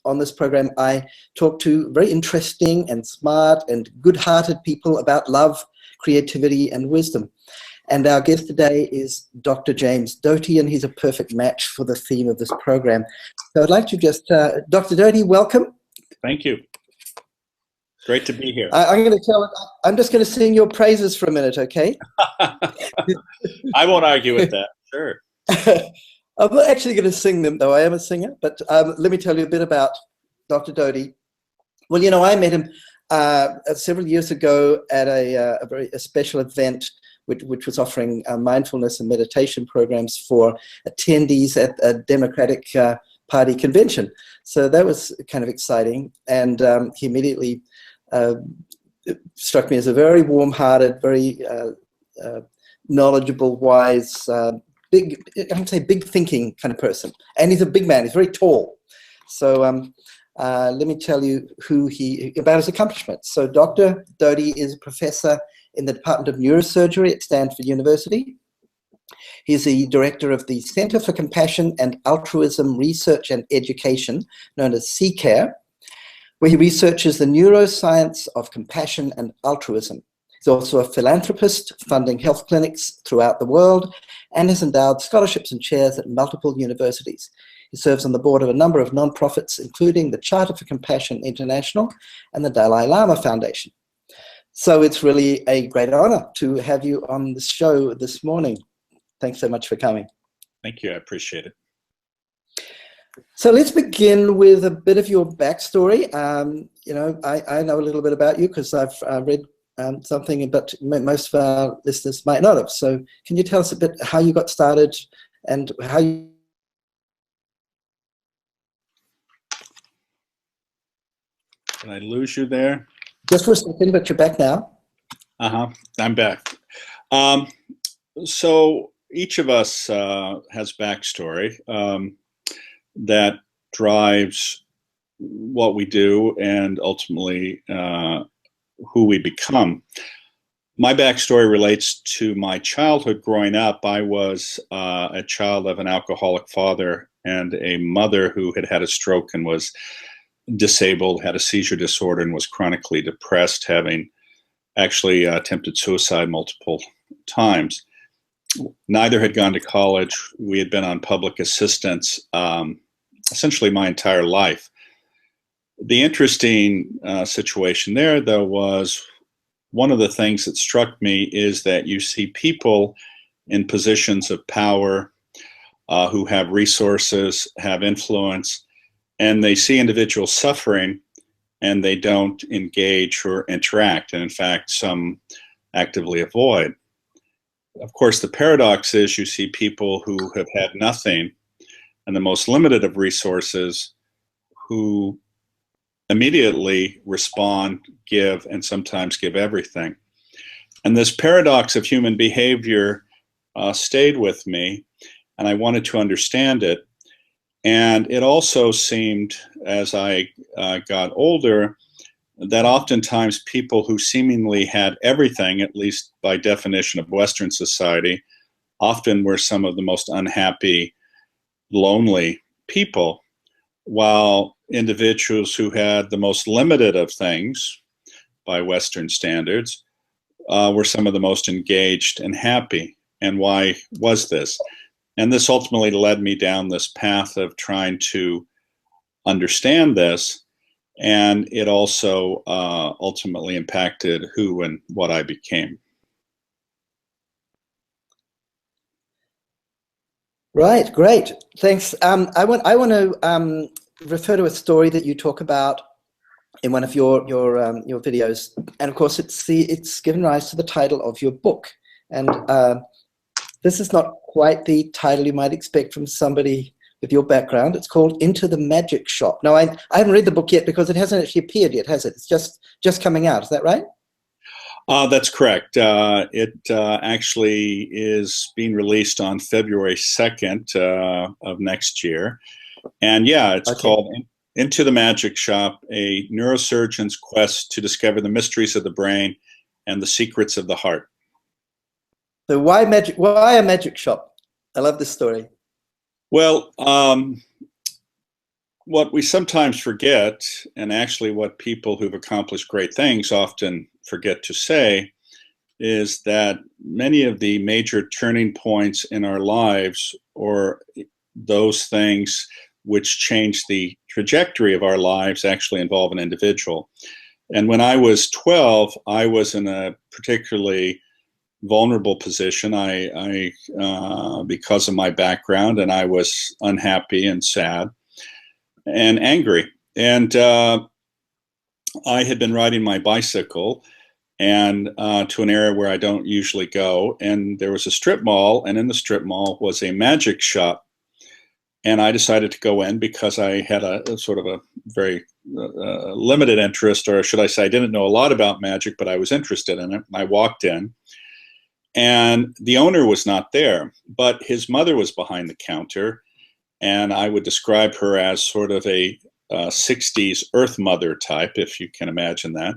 on this program, I talk to very interesting and smart and good-hearted people about love, creativity, and wisdom. And our guest today is Dr. James Doty, and he's a perfect match for the theme of this program. So I'd like to just, Dr. Doty, welcome. Thank you. Great to be here. I'm just going to sing your praises for a minute, okay? I won't argue with that. Sure. I'm not actually going to sing them, though. I am a singer. But let me tell you a bit about Dr. Doty. Well, you know, I met him several years ago at a very special event which was offering mindfulness and meditation programs for attendees at a Democratic Party convention. So that was kind of exciting. And he immediately struck me as a very warm-hearted, very knowledgeable, wise, big, I can say big thinking kind of person. And he's a big man. He's very tall. So let me tell you about his accomplishments. So Dr. Doty is a professor in the Department of Neurosurgery at Stanford University. He's the director of the Center for Compassion and Altruism Research and Education, known as CCARE, where he researches the neuroscience of compassion and altruism. He's also a philanthropist, funding health clinics throughout the world, and has endowed scholarships and chairs at multiple universities. He serves on the board of a number of nonprofits, including the Charter for Compassion International and the Dalai Lama Foundation. So it's really a great honor to have you on the show this morning. Thanks so much for coming. Thank you. I appreciate it. So let's begin with a bit of your backstory. You know, I know a little bit about you because I've read something, but most of our listeners might not have. So can you tell us a bit how you got started and how you... Did I lose you there? Just for a second, but you're back now. I'm back. So each of us has backstory that drives what we do and ultimately who we become. My backstory relates to my childhood growing up. I was a child of an alcoholic father and a mother who had had a stroke and was disabled, had a seizure disorder, and was chronically depressed, having actually attempted suicide multiple times. Neither had gone to college. We had been on public assistance essentially my entire life. The interesting situation there, though, was one of the things that struck me is that you see people in positions of power who have resources, have influence, and they see individuals suffering and they don't engage or interact, and in fact some actively avoid. Of course, the paradox is you see people who have had nothing and the most limited of resources who immediately respond, give, and sometimes give everything. And this paradox of human behavior stayed with me, and I wanted to understand it. And it also seemed, as I got older, that oftentimes people who seemingly had everything, at least by definition of Western society, often were some of the most unhappy, lonely people, while individuals who had the most limited of things, by Western standards, were some of the most engaged and happy. And why was this? And this ultimately led me down this path of trying to understand this, and it also ultimately impacted who and what I became. Right, great, thanks. I want to refer to a story that you talk about in one of your videos, and of course it's given rise to the title of your book. And this is not quite the title you might expect from somebody with your background. It's called Into the Magic Shop. Now, I haven't read the book yet because it hasn't actually appeared yet, has it? It's just coming out. Is that right? That's correct. It actually is being released on February 2nd of next year. And yeah, it's called Into the Magic Shop, a neurosurgeon's quest to discover the mysteries of the brain and the secrets of the heart. So why magic? Why a magic shop? I love this story. Well, what we sometimes forget, and actually what people who've accomplished great things often forget to say, is that many of the major turning points in our lives, or those things which change the trajectory of our lives, actually involve an individual. And when I was 12, I was in a particularly vulnerable position. I because of my background, and I was unhappy and sad and angry. And I had been riding my bicycle and to an area where I don't usually go. And there was a strip mall, and in the strip mall was a magic shop. And I decided to go in because I had a sort of a very limited interest, or should I say, I didn't know a lot about magic, but I was interested in it. I walked in, and the owner was not there, but his mother was behind the counter. And I would describe her as sort of a 60s Earth Mother type, if you can imagine that.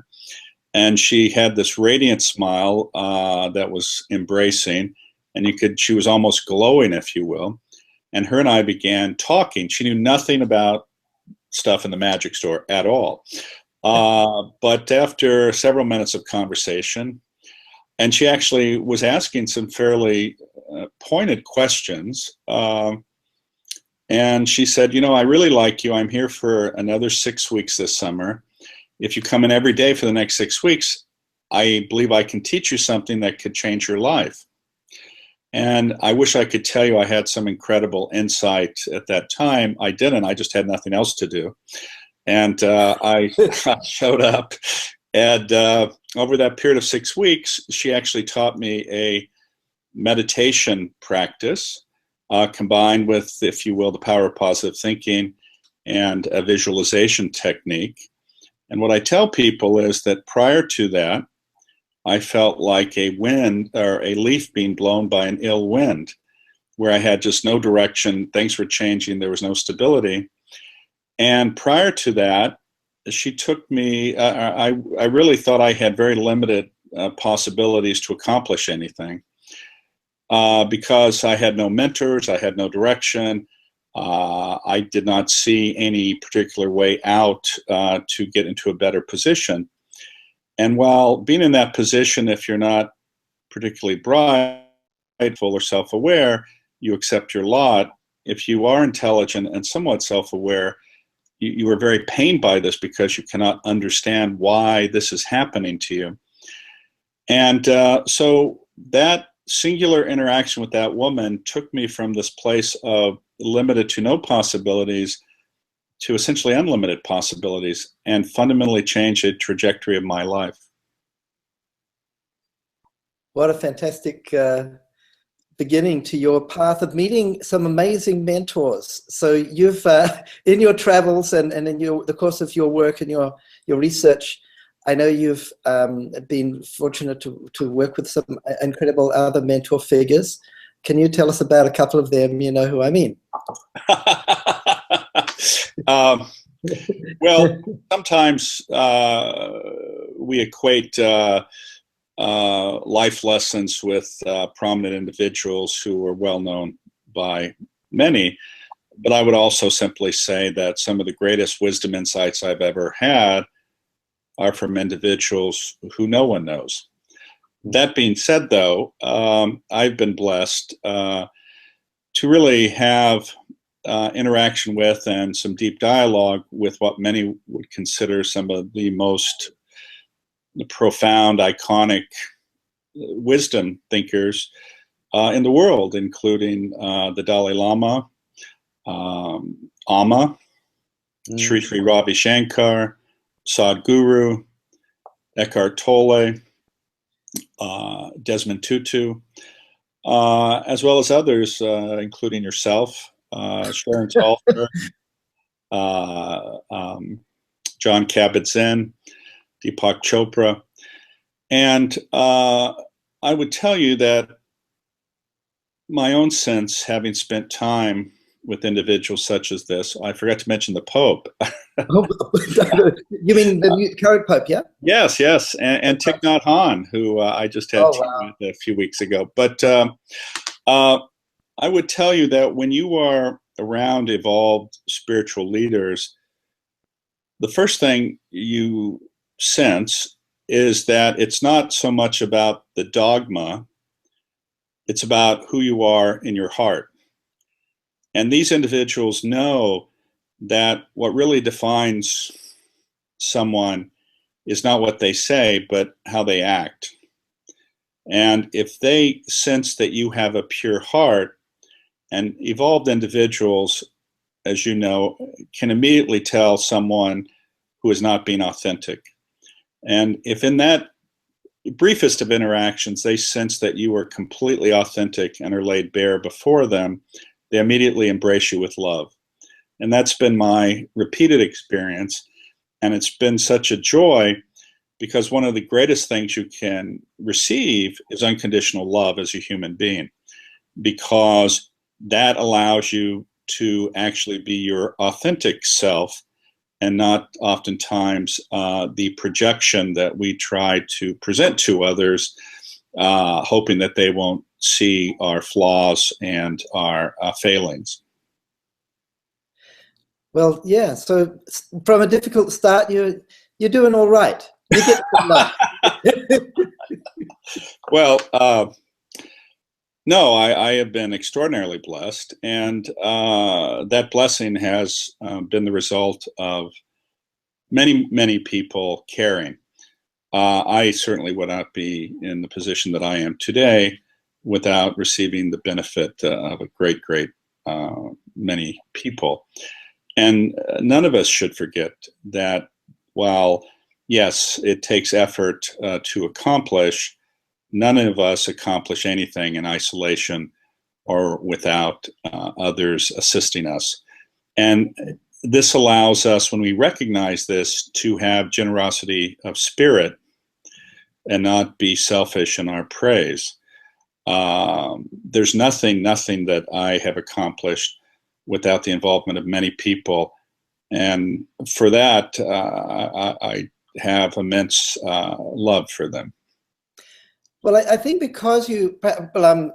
And she had this radiant smile that was embracing, and she was almost glowing, if you will. And her and I began talking. She knew nothing about stuff in the magic store at all. But after several minutes of conversation, and she actually was asking some fairly pointed questions, and she said, I really like you. I'm here for another 6 weeks this summer. If you come in every day for the next 6 weeks, I believe I can teach you something that could change your life. And I wish I could tell you I had some incredible insight at that time. I didn't. I just had nothing else to do. And I showed up. And over that period of 6 weeks, she actually taught me a meditation practice combined with, if you will, the power of positive thinking and a visualization technique. And what I tell people is that prior to that, I felt like a wind or a leaf being blown by an ill wind, where I had just no direction. Things were changing. There was no stability. And prior to that, she took me, I really thought I had very limited possibilities to accomplish anything because I had no mentors, I had no direction. I did not see any particular way out to get into a better position. And while being in that position, if you're not particularly bright, or self-aware, you accept your lot. If you are intelligent and somewhat self-aware, you are very pained by this because you cannot understand why this is happening to you. And so that singular interaction with that woman took me from this place of limited to no possibilities to essentially unlimited possibilities, and fundamentally changed the trajectory of my life. What a fantastic beginning to your path of meeting some amazing mentors. So you've, in your travels and in the course of your work and your research, I know you've been fortunate to work with some incredible other mentor figures. Can you tell us about a couple of them? You know who I mean. Well, sometimes we equate life lessons with prominent individuals who are well known by many, but I would also simply say that some of the greatest wisdom insights I've ever had are from individuals who no one knows. That being said, though, I've been blessed to really have interaction with and some deep dialogue with what many would consider some of the most profound, iconic wisdom thinkers in the world, including the Dalai Lama, Amma, Sri Sri Ravi Shankar, Sadhguru, Eckhart Tolle, Desmond Tutu, as well as others, including yourself, Sharon Salzberg, John Kabat-Zinn, Deepak Chopra. And I would tell you that my own sense, having spent time with individuals such as this, I forgot to mention the Pope. You mean the current Pope, yeah? Yes, yes. And Thich Nhat Hanh, who I just had tea with a few weeks ago. But I would tell you that when you are around evolved spiritual leaders, the first thing you sense is that it's not so much about the dogma, it's about who you are in your heart. And these individuals know that what really defines someone is not what they say, but how they act. And if they sense that you have a pure heart, and evolved individuals, as you know, can immediately tell someone who is not being authentic. And if in that briefest of interactions, they sense that you are completely authentic and are laid bare before them, they immediately embrace you with love. And that's been my repeated experience. And it's been such a joy, because one of the greatest things you can receive is unconditional love as a human being, because that allows you to actually be your authentic self, and not oftentimes the projection that we try to present to others, hoping that they won't see our flaws and our failings. Well, yeah. So from a difficult start, you're doing all right. You get some luck. Well, no, I have been extraordinarily blessed, and that blessing has been the result of many, many people caring. I certainly would not be in the position that I am today without receiving the benefit of a great, great many people. And none of us should forget that while, yes, it takes effort to accomplish, none of us accomplish anything in isolation or without others assisting us. And this allows us, when we recognize this, to have generosity of spirit and not be selfish in our praise. There's nothing that I have accomplished without the involvement of many people. And for that, I have immense love for them. Well, I think because you, well, I'm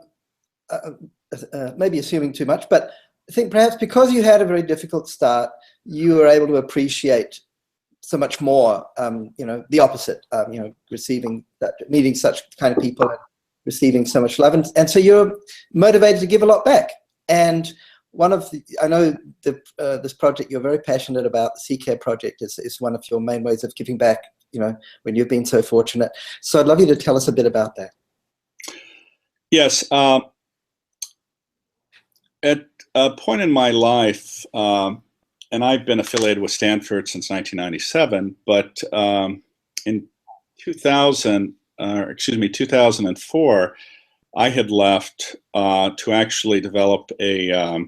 maybe assuming too much, but I think perhaps because you had a very difficult start, you were able to appreciate so much more, the opposite, receiving that, meeting such kind of people and receiving so much love. And so you're motivated to give a lot back. And one of the, I know this project you're very passionate about, the Sea Care project, is one of your main ways of giving back, when you've been so fortunate. So I'd love you to tell us a bit about that. Yes. At a point in my life, and I've been affiliated with Stanford since 1997, but in 2004, I had left to actually develop a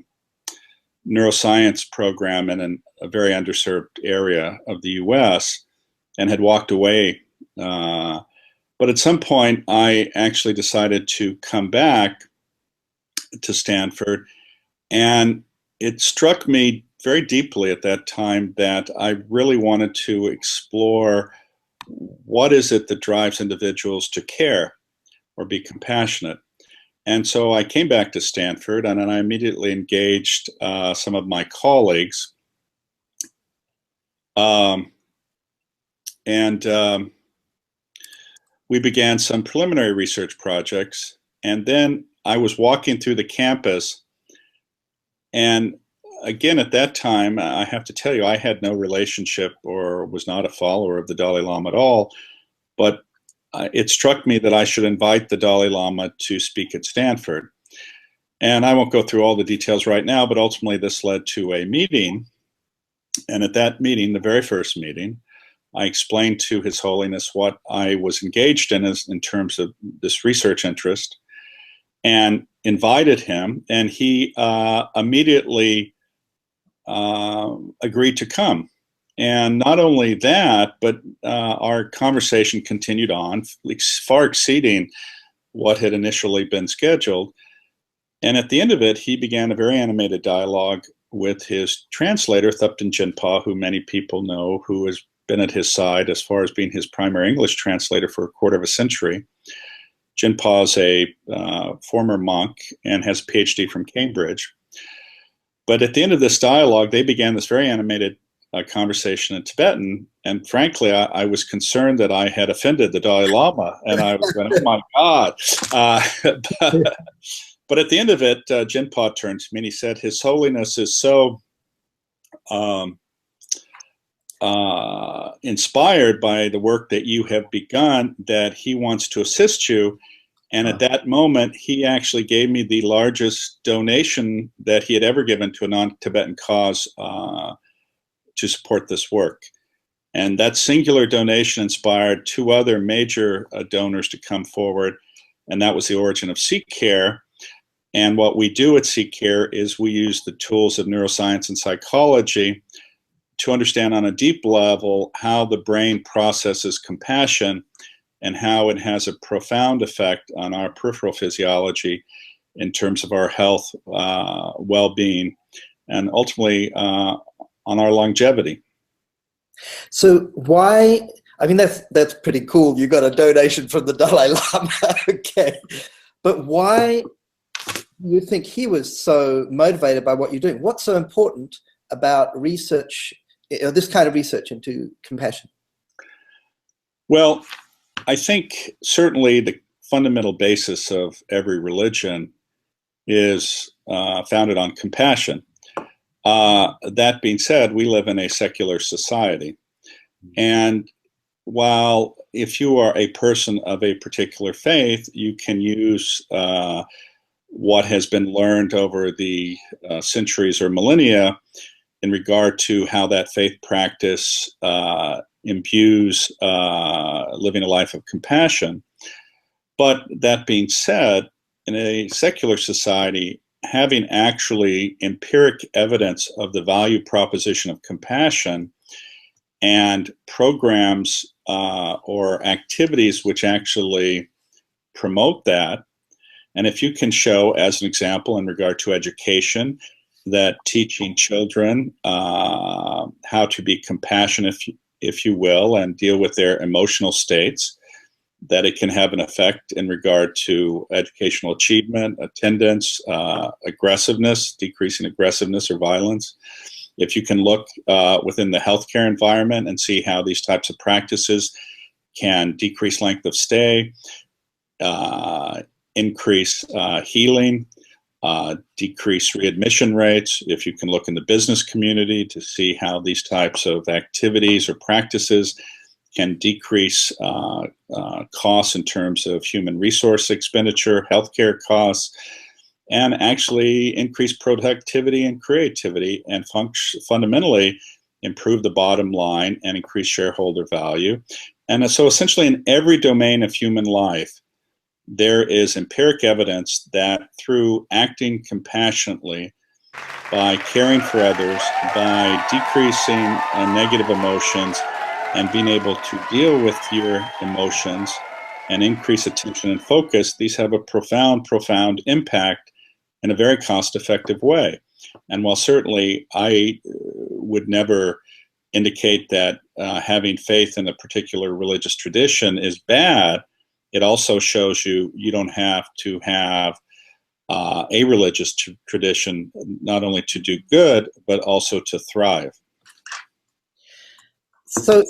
neuroscience program in a very underserved area of the US, and had walked away. But at some point, I actually decided to come back to Stanford, and it struck me very deeply at that time that I really wanted to explore what is it that drives individuals to care or be compassionate. And so I came back to Stanford, and then I immediately engaged some of my colleagues. We began some preliminary research projects, and then I was walking through the campus, and again, at that time, I have to tell you, I had no relationship or was not a follower of the Dalai Lama at all, but it struck me that I should invite the Dalai Lama to speak at Stanford. And I won't go through all the details right now, but ultimately this led to a meeting. And at that meeting, the very first meeting, I explained to His Holiness what I was engaged in in terms of this research interest, and invited him, and he immediately agreed to come. And not only that, but our conversation continued on, far exceeding what had initially been scheduled. And at the end of it, he began a very animated dialogue with his translator, Thupten Jinpa, who many people know, who has been at his side as far as being his primary English translator for a quarter of a century. Jinpa is a former monk and has a PhD from Cambridge. But at the end of this dialogue, they began this very animated conversation in Tibetan, and frankly, I was concerned that I had offended the Dalai Lama, and I was going, "Oh my God!" But at the end of it, Jinpa turned to me and he said, "His Holiness is so inspired by the work that you have begun that he wants to assist you." And at that moment, he actually gave me the largest donation that he had ever given to a non-Tibetan cause to support this work. And that singular donation inspired two other major donors to come forward, and that was the origin of Seek Care. And what we do at Seek Care is we use the tools of neuroscience and psychology to understand on a deep level how the brain processes compassion and how it has a profound effect on our peripheral physiology in terms of our health, well-being, and ultimately on our longevity. So why, I mean, that's pretty cool. You got a donation from the Dalai Lama, okay. But why you think he was so motivated by what you're doing? What's so important about research, this kind of research into compassion? Well, I think certainly the fundamental basis of every religion is founded on compassion. That being said, we live in a secular society. And while if you are a person of a particular faith, you can use what has been learned over the centuries or millennia in regard to how that faith practice imbues living a life of compassion. But that being said, in a secular society, having actually empiric evidence of the value proposition of compassion and programs or activities which actually promote that, and if you can show, as an example, in regard to education, that teaching children how to be compassionate, if you will, and deal with their emotional states, that it can have an effect in regard to educational achievement, attendance, aggressiveness, decreasing aggressiveness or violence. If you can look within the healthcare environment and see how these types of practices can decrease length of stay, increase healing, decrease readmission rates. If you can look in the business community to see how these types of activities or practices can decrease costs in terms of human resource expenditure, healthcare costs, and actually increase productivity and creativity and fundamentally improve the bottom line and increase shareholder value. And so essentially in every domain of human life, there is empiric evidence that through acting compassionately, by caring for others, by decreasing negative emotions, and being able to deal with your emotions and increase attention and focus, these have a profound, profound impact in a very cost-effective way. And while certainly I would never indicate that having faith in a particular religious tradition is bad, it also shows you don't have to have a religious tradition not only to do good, but also to thrive. So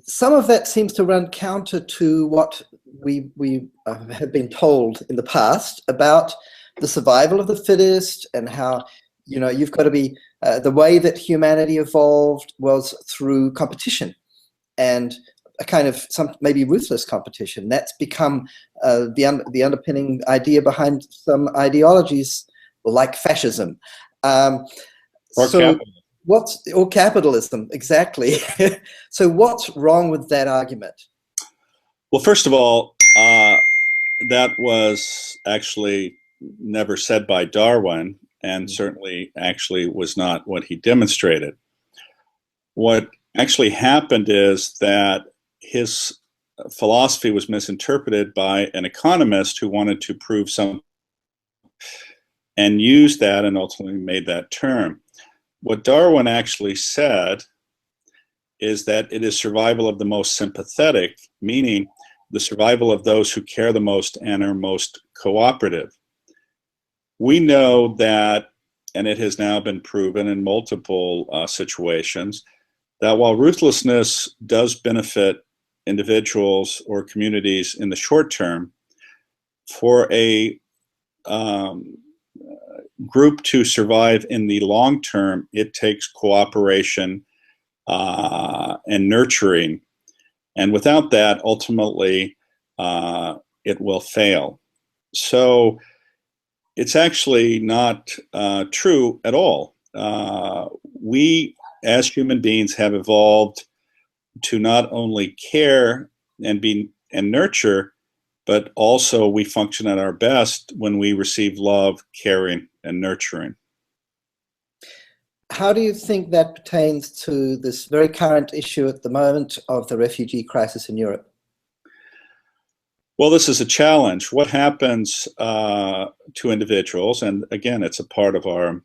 some of that seems to run counter to what we have been told in the past about the survival of the fittest and how, you know, you've got to be, the way that humanity evolved was through competition and a kind of some maybe ruthless competition. That's become the underpinning idea behind some ideologies like fascism. Or capitalism. Or capitalism, exactly. So what's wrong with that argument? Well, first of all, that was actually never said by Darwin, and certainly actually was not what he demonstrated. What actually happened is that his philosophy was misinterpreted by an economist who wanted to prove something and used that and ultimately made that term. What Darwin actually said is that it is survival of the most sympathetic, meaning the survival of those who care the most and are most cooperative. We know that and it has now been proven in multiple situations, that while ruthlessness does benefit individuals or communities in the short term, for a group to survive in the long term, it takes cooperation and nurturing. And without that, ultimately, it will fail. So it's actually not true at all. We, as human beings, have evolved to not only care and nurture, but also we function at our best when we receive love, caring, and nurturing. How do you think that pertains to this very current issue at the moment of the refugee crisis in Europe? Well, this is a challenge. What happens to individuals, and again, it's a part of our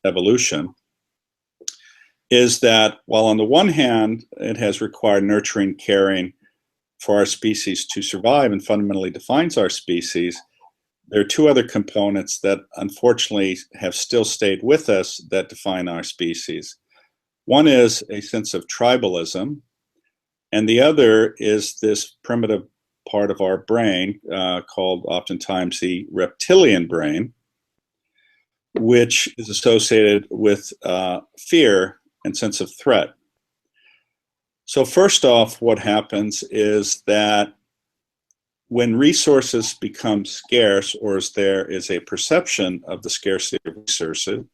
evolution, is that while on the one hand, it has required nurturing, caring for our species to survive and fundamentally defines our species, there are two other components that unfortunately have still stayed with us that define our species. One is a sense of tribalism, and the other is this primitive part of our brain called oftentimes the reptilian brain, which is associated with fear and sense of threat. So first off, what happens is that when resources become scarce, or as there is a perception of the scarcity of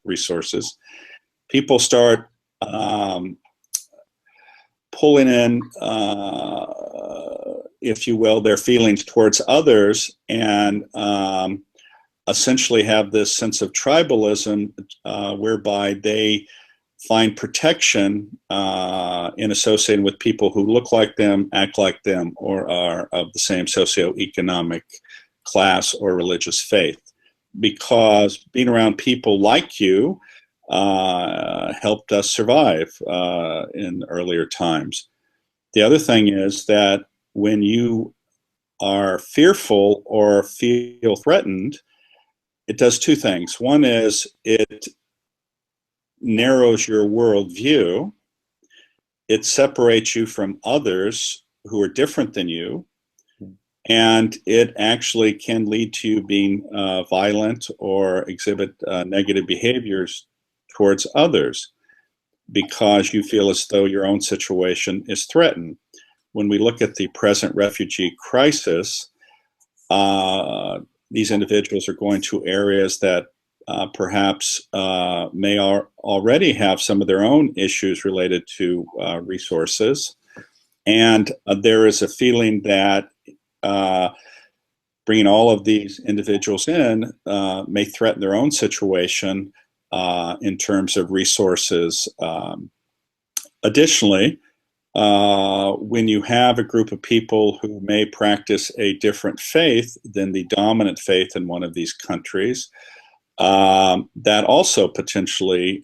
resources, people start pulling in, if you will, their feelings towards others, and essentially have this sense of tribalism whereby they find protection in associating with people who look like them, act like them, or are of the same socioeconomic class or religious faith. Because being around people like you helped us survive in earlier times. The other thing is that when you are fearful or feel threatened, it does two things. One is it narrows your worldview. It separates you from others who are different than you, and it actually can lead to you being violent or exhibit negative behaviors towards others because you feel as though your own situation is threatened. When we look at the present refugee crisis, these individuals are going to areas that perhaps may already have some of their own issues related to resources. And there is a feeling that bringing all of these individuals in may threaten their own situation in terms of resources. Additionally, when you have a group of people who may practice a different faith than the dominant faith in one of these countries, that also potentially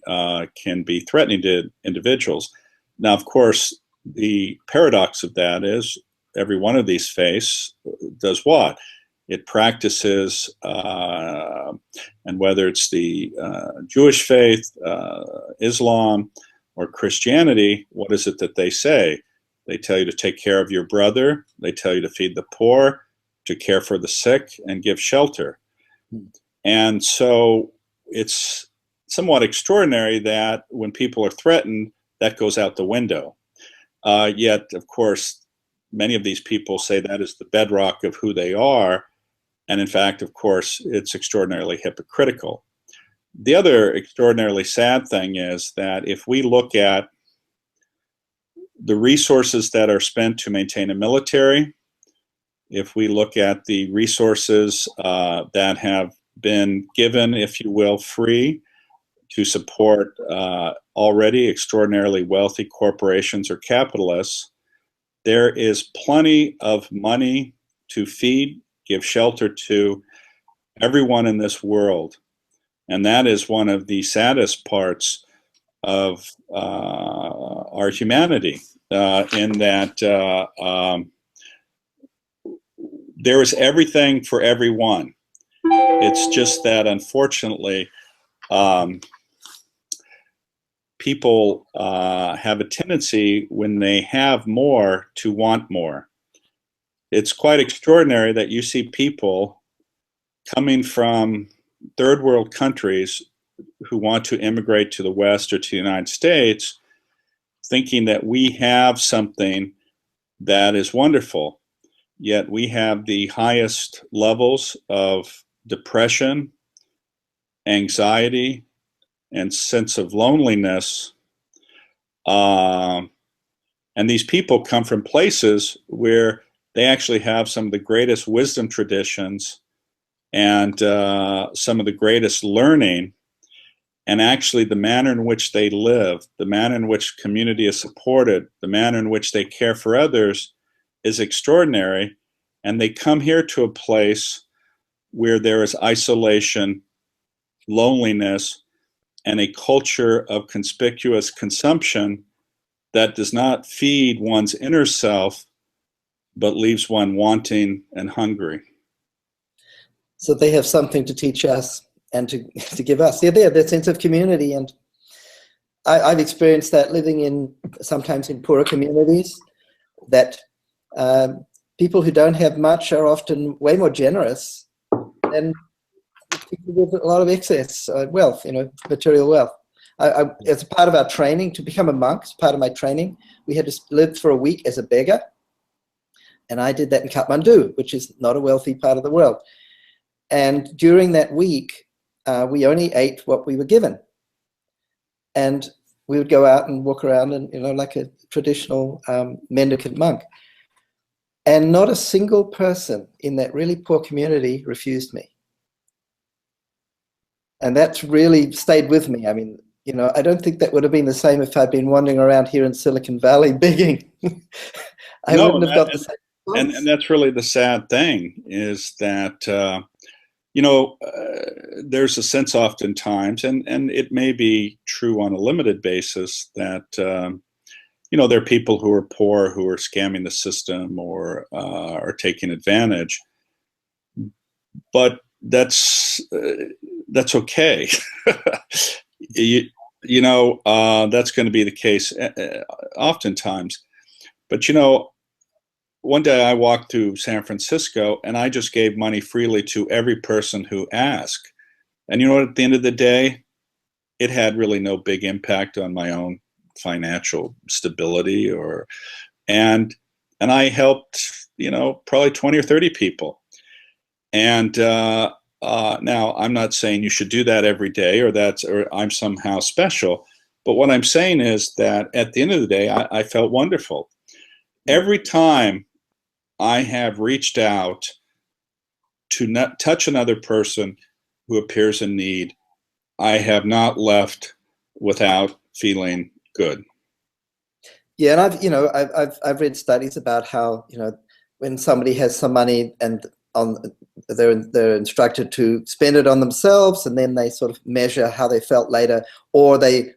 can be threatening to individuals. Now, of course, the paradox of that is every one of these faiths does what? It practices, and whether it's the Jewish faith, Islam, or Christianity, what is it that they say? They tell you to take care of your brother. They tell you to feed the poor, to care for the sick, and give shelter. And so it's somewhat extraordinary that when people are threatened, that goes out the window. Yet, of course, many of these people say that is the bedrock of who they are. And in fact, of course, it's extraordinarily hypocritical. The other extraordinarily sad thing is that if we look at the resources that are spent to maintain a military, if we look at the resources that have been given, if you will, free to support already extraordinarily wealthy corporations or capitalists, there is plenty of money to feed, give shelter to everyone in this world. And that is one of the saddest parts of our humanity, in that there is everything for everyone. It's just that, unfortunately, people have a tendency when they have more to want more. It's quite extraordinary that you see people coming from third world countries who want to immigrate to the West or to the United States, thinking that we have something that is wonderful, yet we have the highest levels of depression, anxiety, and sense of loneliness. And these people come from places where they actually have some of the greatest wisdom traditions and some of the greatest learning. And actually the manner in which they live, the manner in which community is supported, the manner in which they care for others is extraordinary. And they come here to a place where there is isolation, loneliness, and a culture of conspicuous consumption that does not feed one's inner self, but leaves one wanting and hungry. So they have something to teach us and to give us. Yeah, they have that sense of community. And I've experienced that living sometimes in poorer communities, that people who don't have much are often way more generous than people with a lot of excess wealth, material wealth. As a part of our training to become a monk, as part of my training, we had to live for a week as a beggar. And I did that in Kathmandu, which is not a wealthy part of the world. And during that week, we only ate what we were given. And we would go out and walk around and, like a traditional mendicant monk. And not a single person in that really poor community refused me. And that's really stayed with me. I mean, I don't think that would have been the same if I'd been wandering around here in Silicon Valley begging. I wouldn't have got the same response. And that's really the sad thing, is that, there's a sense oftentimes, and it may be true on a limited basis, that, there are people who are poor who are scamming the system or are taking advantage. But that's okay. That's going to be the case oftentimes. But one day I walked through San Francisco and I just gave money freely to every person who asked. And at the end of the day, it had really no big impact on my own financial stability and I helped, probably 20 or 30 people. And now I'm not saying you should do that every day or I'm somehow special. But what I'm saying is that at the end of the day, I felt wonderful. Every time I have reached out to not touch another person who appears in need, I have not left without feeling good. Yeah, and I've read studies about how when somebody has some money and they're instructed to spend it on themselves, and then they sort of measure how they felt later, or they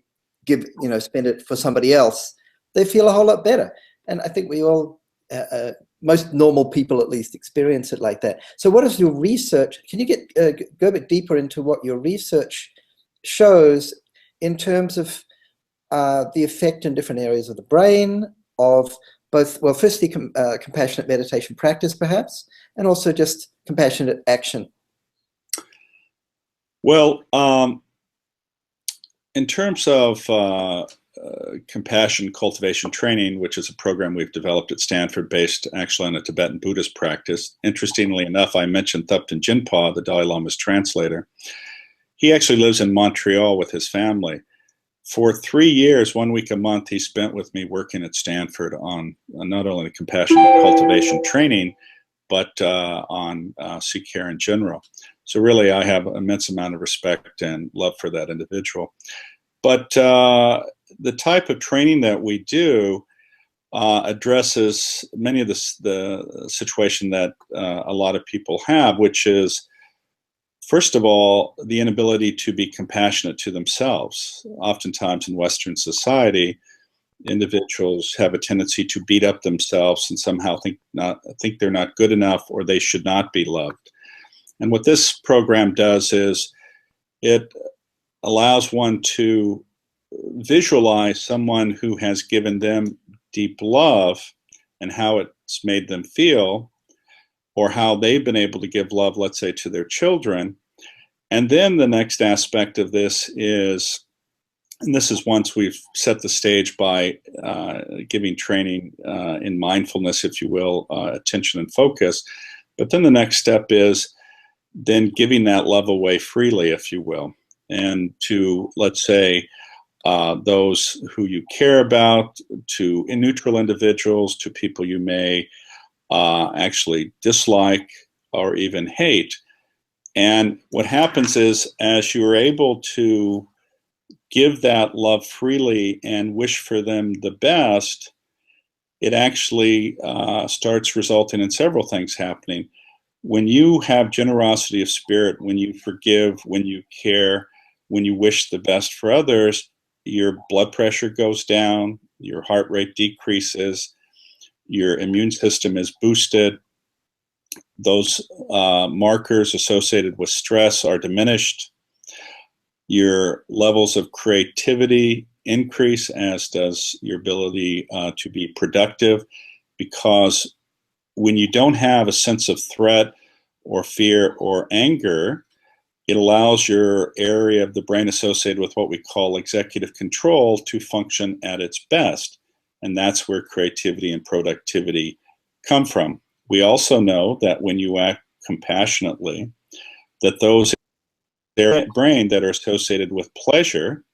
spend it for somebody else, they feel a whole lot better. And I think we all, most normal people at least, experience it like that. So what is your research? Can you go a bit deeper into what your research shows in terms of the effect in different areas of the brain of both, well, firstly, compassionate meditation practice, perhaps, and also just compassionate action? Well, in terms of compassion cultivation training, which is a program we've developed at Stanford based actually on a Tibetan Buddhist practice. Interestingly enough, I mentioned Thupten Jinpa, the Dalai Lama's translator. He actually lives in Montreal with his family. For 3 years, 1 week a month, he spent with me working at Stanford on not only compassion cultivation training, but on Sikh care in general. So really, I have an immense amount of respect and love for that individual. But the type of training that we do addresses many of the situation that a lot of people have, which is, first of all, the inability to be compassionate to themselves. Oftentimes in Western society, individuals have a tendency to beat up themselves and somehow think they're not good enough or they should not be loved. And what this program does is it allows one to visualize someone who has given them deep love and how it's made them feel, or how they've been able to give love, let's say, to their children. And then the next aspect of this is, and this is once we've set the stage by giving training in mindfulness, if you will, attention and focus. But then the next step is then giving that love away freely, if you will, and to, let's say, those who you care about, to neutral individuals, to people you may actually dislike or even hate. And what happens is, as you are able to give that love freely and wish for them the best, it actually starts resulting in several things happening. When you have generosity of spirit, when you forgive, when you care, when you wish the best for others, your blood pressure goes down, your heart rate decreases, your immune system is boosted, those markers associated with stress are diminished, your levels of creativity increase, as does your ability to be productive, because when you don't have a sense of threat or fear or anger, it allows your area of the brain associated with what we call executive control to function at its best. And that's where creativity and productivity come from. We also know that when you act compassionately, that those areas of the brain that are associated with pleasure,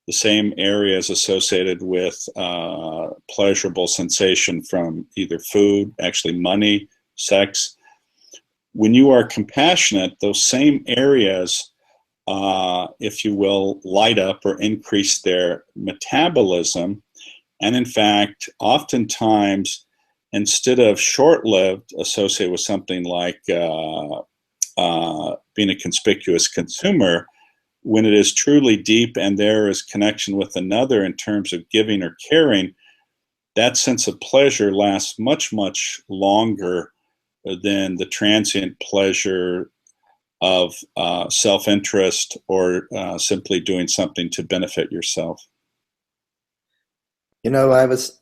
the same areas associated with pleasurable sensation from either food, actually money, sex. When you are compassionate, those same areas, if you will, light up or increase their metabolism. And in fact, oftentimes, instead of short-lived, associated with something like being a conspicuous consumer, when it is truly deep and there is connection with another in terms of giving or caring, that sense of pleasure lasts much, much longer than the transient pleasure of self-interest or simply doing something to benefit yourself. You know, I was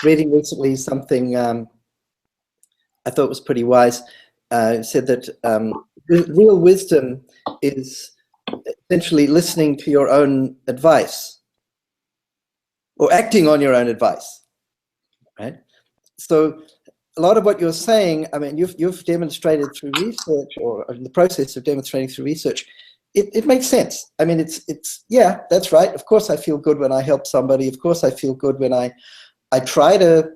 reading recently something I thought was pretty wise. It said that real wisdom is essentially listening to your own advice or acting on your own advice, right? So a lot of what you're saying, I mean, you've demonstrated through research, or in the process of demonstrating through research, it makes sense. I mean, it's yeah, that's right. Of course I feel good when I help somebody. Of course I feel good when I try to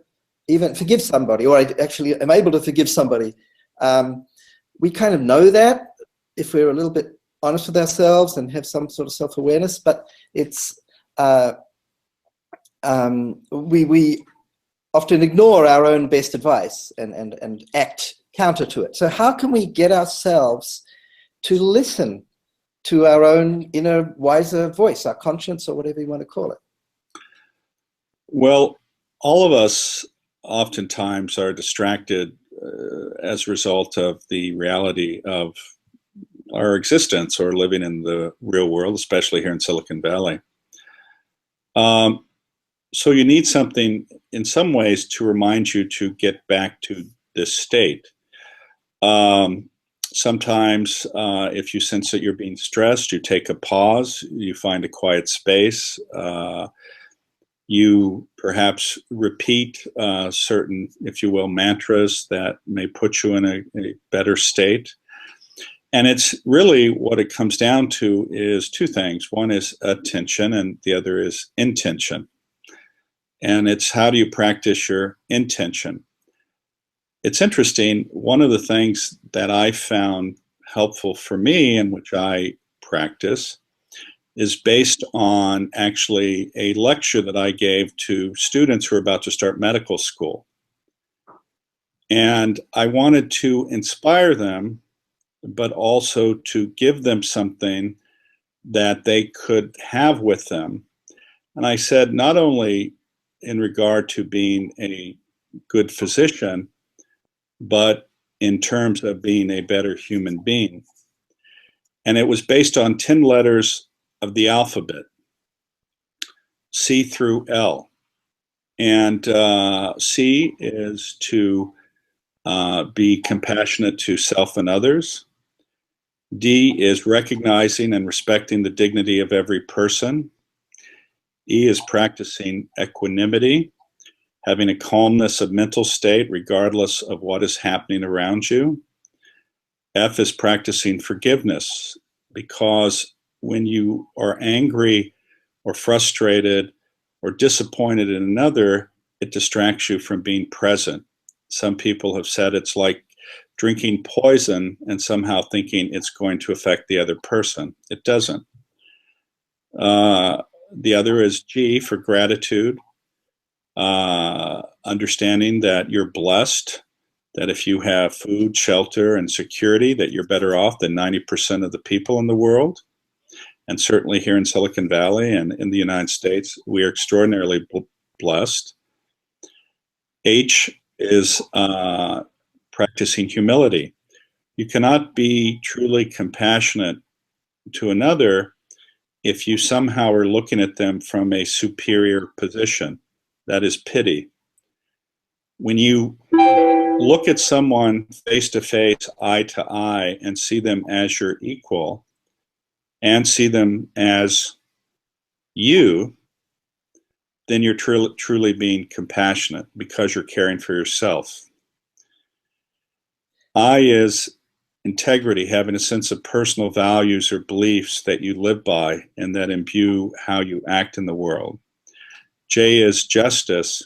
even forgive somebody, or I actually am able to forgive somebody. We kind of know that if we're a little bit honest with ourselves and have some sort of self-awareness, but it's we often ignore our own best advice and act counter to it. So how can we get ourselves to listen to our own inner wiser voice, our conscience, or whatever you want to call it? Well, all of us oftentimes are distracted as a result of the reality of our existence or living in the real world, especially here in Silicon Valley. So you need something in some ways to remind you to get back to this state. Sometimes if you sense that you're being stressed, you take a pause, you find a quiet space, you perhaps repeat certain, if you will, mantras that may put you in a better state. And it's really what it comes down to is two things. One is attention and the other is intention. And it's how do you practice your intention? It's interesting. One of the things that I found helpful for me and which I practice is based on actually a lecture that I gave to students who are about to start medical school. And I wanted to inspire them, but also to give them something that they could have with them. And I said, not only in regard to being a good physician, but in terms of being a better human being. And it was based on 10 letters of the alphabet, C through L. And C is to be compassionate to self and others. D is recognizing and respecting the dignity of every person. E is practicing equanimity, having a calmness of mental state regardless of what is happening around you. F is practicing forgiveness, because when you are angry or frustrated or disappointed in another, it distracts you from being present. Some people have said it's like drinking poison and somehow thinking it's going to affect the other person. It doesn't. The other is G for gratitude, understanding that you're blessed, that if you have food, shelter, and security, that you're better off than 90% of the people in the world. And certainly here in Silicon Valley and in the United States, we are extraordinarily blessed. H is practicing humility. You cannot be truly compassionate to another if you somehow are looking at them from a superior position. That is pity. When you look at someone face to face, eye to eye, and see them as your equal and see them as you, then you're truly being compassionate because you're caring for yourself. I is integrity, having a sense of personal values or beliefs that you live by and that imbue how you act in the world. J is justice,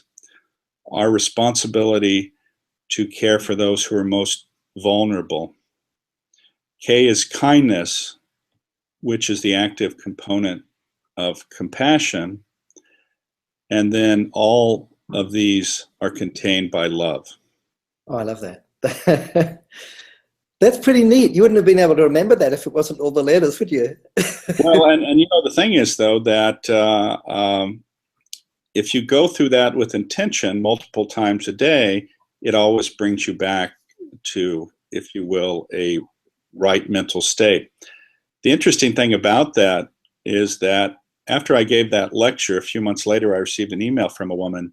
our responsibility to care for those who are most vulnerable. K is kindness, which is the active component of compassion. And then all of these are contained by love. Oh, I love that. That's pretty neat. You wouldn't have been able to remember that if it wasn't all the letters, would you? Well, and you know, the thing is, though, that if you go through that with intention multiple times a day, it always brings you back to, if you will, a right mental state. The interesting thing about that is that after I gave that lecture, a few months later, I received an email from a woman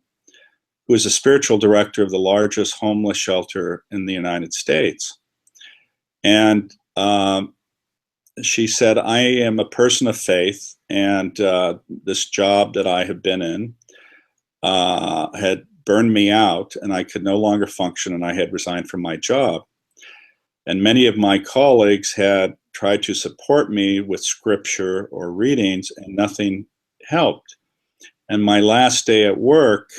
who is a spiritual director of the largest homeless shelter in the United States. And she said, I am a person of faith, and this job that I have been in had burned me out, and I could no longer function, and I had resigned from my job. And many of my colleagues had tried to support me with scripture or readings, and nothing helped. And my last day at work,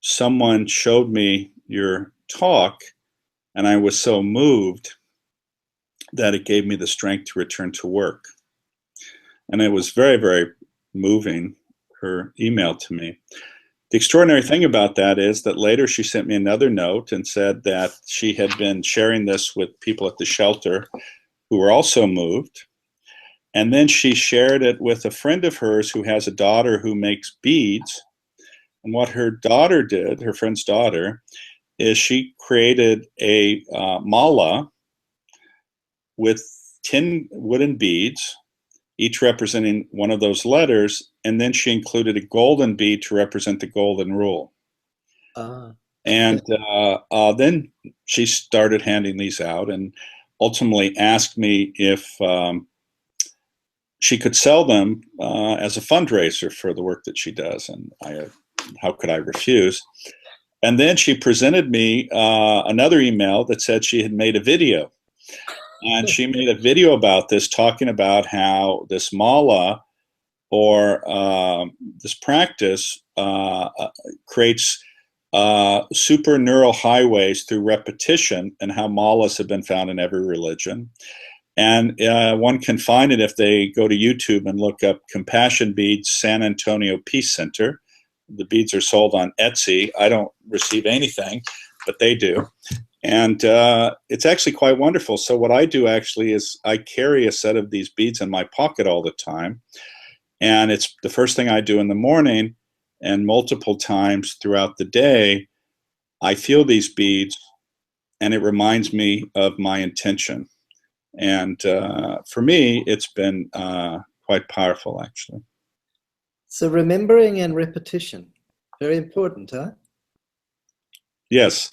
someone showed me your talk, and I was so moved that it gave me the strength to return to work. And it was very, very moving, her email to me. The extraordinary thing about that is that later she sent me another note and said that she had been sharing this with people at the shelter who were also moved. And then she shared it with a friend of hers who has a daughter who makes beads. And what her daughter did, her friend's daughter, is she created a mala with 10 wooden beads, each representing one of those letters, and then she included a golden bead to represent the golden rule. And then she started handing these out and ultimately asked me if she could sell them as a fundraiser for the work that she does. And how could I refuse? And then she presented me another email that said she had made a video. And she made a video about this, talking about how this mala or this practice creates super neural highways through repetition, and how malas have been found in every religion. And one can find it if they go to YouTube and look up Compassion Beads San Antonio Peace Center. The beads are sold on Etsy. I don't receive anything, but they do. And it's actually quite wonderful. So what I do actually is I carry a set of these beads in my pocket all the time. And it's the first thing I do in the morning, and multiple times throughout the day, I feel these beads and it reminds me of my intention. And for me, it's been quite powerful, actually. So remembering and repetition, very important, huh? Yes.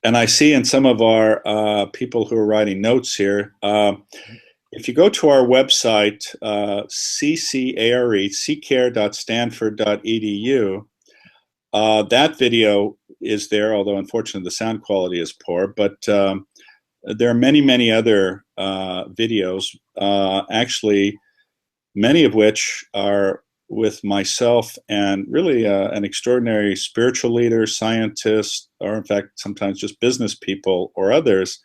And I see in some of our people who are writing notes here, if you go to our website, ccare.stanford.edu, that video is there, although unfortunately the sound quality is poor, but there are many, many other videos, actually, many of which are with myself and really an extraordinary spiritual leader, scientist, or in fact, sometimes just business people or others,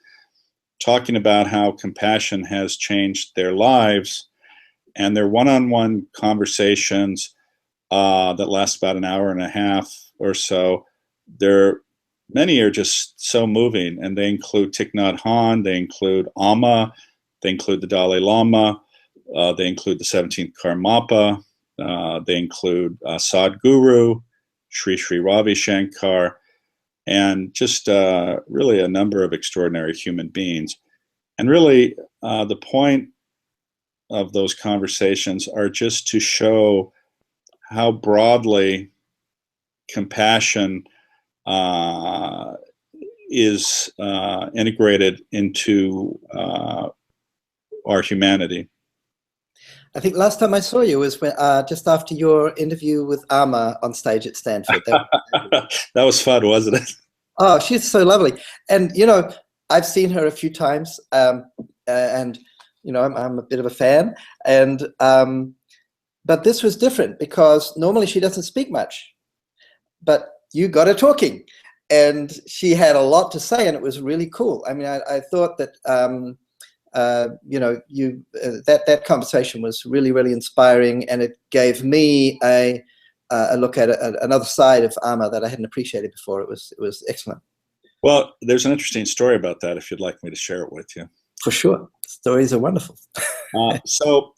talking about how compassion has changed their lives. And their one-on-one conversations that last about an hour and a half or so, many are just so moving, and they include Thich Nhat Hanh, they include Amma, they include the Dalai Lama, they include the 17th Karmapa, they include Sadhguru, Sri Sri Ravi Shankar, and just really a number of extraordinary human beings. And really, the point of those conversations are just to show how broadly compassion is integrated into our humanity. I think last time I saw you was when, just after your interview with Amma on stage at Stanford. That was fun, wasn't it? Oh, she's so lovely. And, I've seen her a few times, and, I'm a bit of a fan. And but this was different because normally she doesn't speak much. But you got her talking. And she had a lot to say, and it was really cool. I mean, I thought that that conversation was really, really inspiring, and it gave me a look at another side of Amma that I hadn't appreciated before. It was excellent. Well, there's an interesting story about that, if you'd like me to share it with you. For sure, stories are wonderful. So,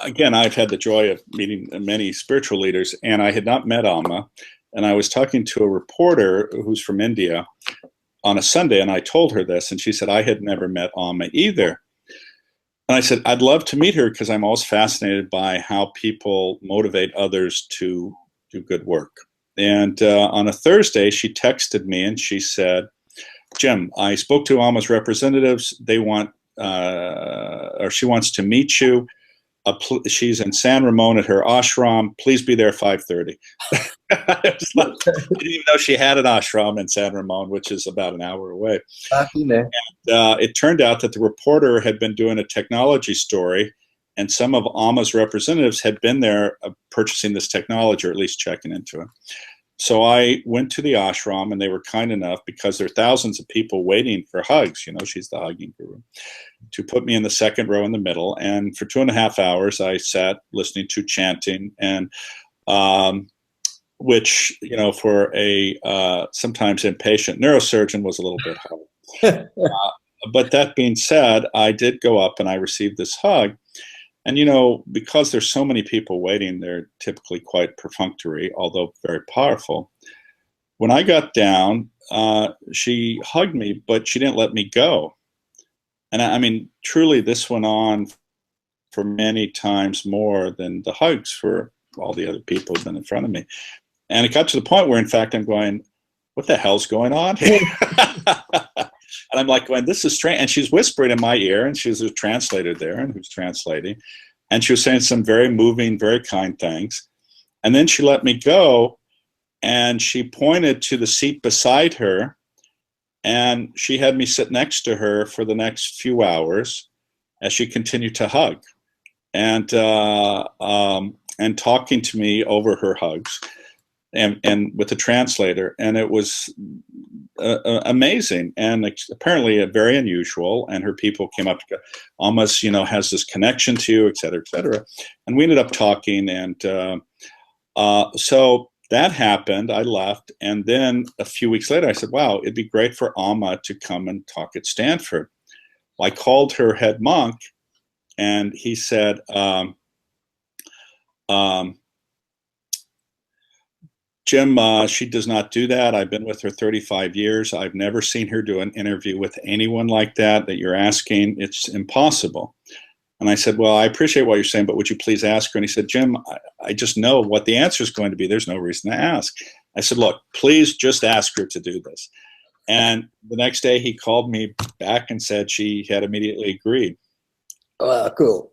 again, I've had the joy of meeting many spiritual leaders, and I had not met Amma. And I was talking to a reporter who's from India on a Sunday, and I told her this, and she said, I had never met Amma either. And I said, I'd love to meet her because I'm always fascinated by how people motivate others to do good work. And on a Thursday, she texted me and she said, Jim, I spoke to Amma's representatives. They want, or she wants to meet you. She's in San Ramon at her ashram. Please be there 5:30. I didn't even know she had an ashram in San Ramon, which is about an hour away. And, it turned out that the reporter had been doing a technology story, and some of Amma's representatives had been there purchasing this technology, or at least checking into it. So I went to the ashram, and they were kind enough, because there are thousands of people waiting for hugs. She's the hugging guru, to put me in the second row in the middle. And for 2.5 hours, I sat listening to chanting, and which, for a sometimes impatient neurosurgeon was a little bit hard. But that being said, I did go up and I received this hug. And, because there's so many people waiting, they're typically quite perfunctory, although very powerful. When I got down, she hugged me, but she didn't let me go. And I mean, truly, this went on for many times more than the hugs for all the other people who've been in front of me. And it got to the point where, in fact, I'm going, what the hell's going on here? And I'm like going, this is strange. And she's whispering in my ear, and she's a translator there, and who's translating. And she was saying some very moving, very kind things. And then she let me go, and she pointed to the seat beside her, and she had me sit next to her for the next few hours as she continued to hug and talking to me over her hugs and with the translator. And it was amazing, and apparently very unusual. And her people came up to go, almost, has this connection to you, et cetera, et cetera. And we ended up talking. And so that happened. I left. And then a few weeks later, I said, wow, it'd be great for Amma to come and talk at Stanford. Well, I called her head monk, and he said, Jim, she does not do that. I've been with her 35 years. I've never seen her do an interview with anyone like that you're asking. It's impossible. And I said, well, I appreciate what you're saying, but would you please ask her? And he said, Jim, I just know what the answer is going to be. There's no reason to ask. I said, look, please just ask her to do this. And the next day he called me back and said she had immediately agreed. Oh, cool.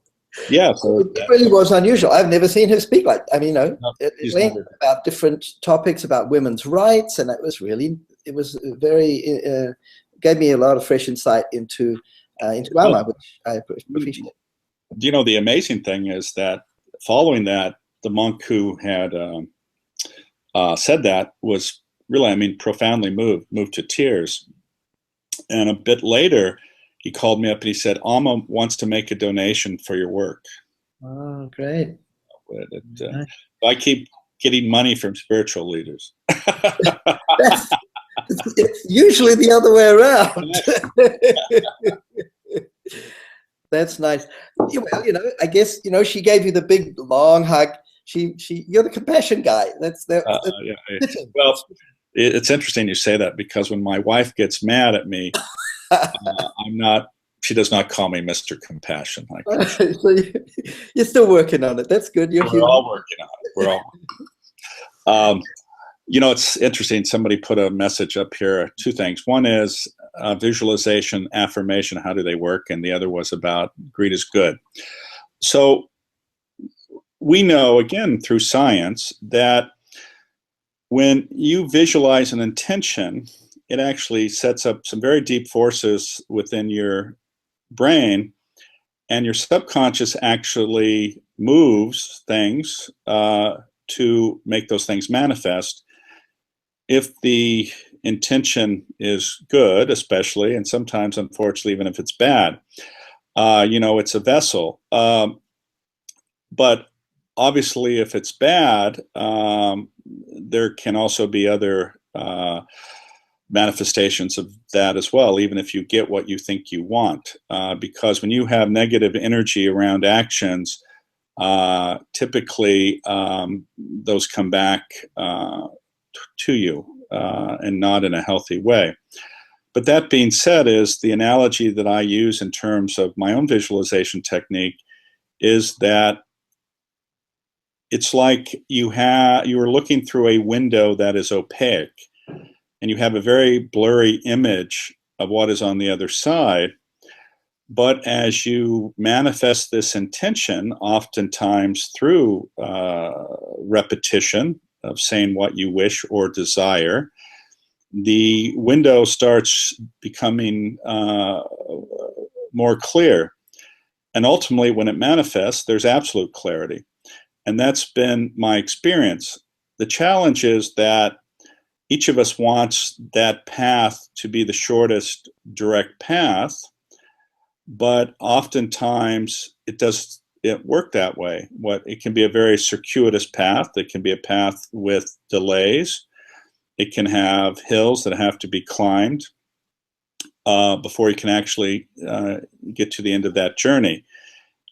Yeah. So it really was unusual. I've never seen her speak like, I mean, no, it went about different topics about women's rights, and it was very, gave me a lot of fresh insight into Mama, which I appreciate. You know, the amazing thing is that following that, the monk who had said that was really, I mean, profoundly moved to tears. And a bit later, he called me up and he said, Amma wants to make a donation for your work. Oh, great. I keep getting money from spiritual leaders. It's usually the other way around. That's nice. Well, you know, I guess, you know, she gave you the big long hug. You're the compassion guy. Yeah. Well, it's interesting you say that, because when my wife gets mad at me, she does not call me Mr. Compassion. So you're still working on it. That's good. We're all working on it. We're all. You know, it's interesting. Somebody put a message up here. Two things. One is visualization, affirmation. How do they work? And the other was about greed is good. So we know, again, through science, that when you visualize an intention, it actually sets up some very deep forces within your brain, and your subconscious actually moves things to make those things manifest. If the intention is good, especially, and sometimes, unfortunately, even if it's bad, you know, it's a vessel. But obviously, if it's bad, there can also be other manifestations of that as well, even if you get what you think you want. Because when you have negative energy around actions, typically those come back to you and not in a healthy way. But that being said, is the analogy that I use in terms of my own visualization technique is that it's like you are looking through a window that is opaque, and you have a very blurry image of what is on the other side. But as you manifest this intention, oftentimes through repetition of saying what you wish or desire, the window starts becoming more clear. And ultimately, when it manifests, there's absolute clarity. And that's been my experience. The challenge is that each of us wants that path to be the shortest direct path, but oftentimes it doesn't work that way. It can be a very circuitous path. It can be a path with delays. It can have hills that have to be climbed before you can actually get to the end of that journey.